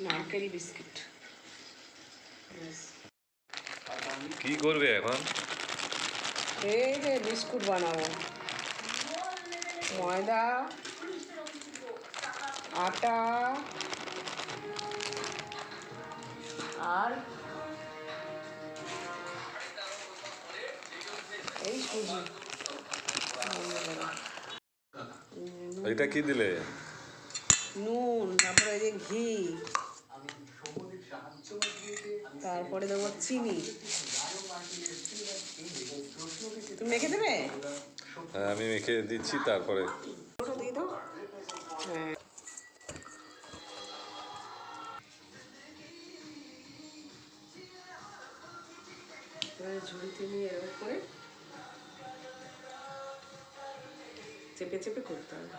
নারকেল বিস্কিট। কি করবে এখন? এই যে বিস্কুট বানাবো। ময়দা, আটা আর এই সুজি। এটা কি দিলে? নুন, তারপরে এই যে ঘি, তারপরে দেবো চিনি। তুমি মেখে দেবে? হ্যাঁ, আমি মেখে দিচ্ছি, তারপরে ওটা দিয়ে দাও। হ্যাঁ, এবারে ঝুড়িতে নিয়ে এরকম করে চেপে চেপে করতে হবে।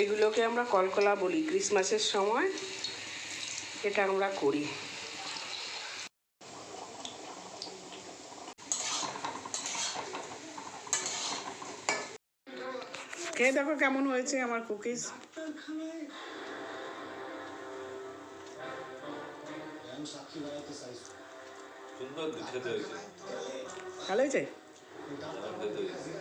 এগুলোকে আমরা কলকলা বলি। ক্রিসমাসের সময় এটা আমরা করি। খেয়ে দেখো কেমন হয়েছে আমার কুকিজ। সুন্দর খেতে হয়েছে। ভালো হয়েছে? খেতে হয়েছে।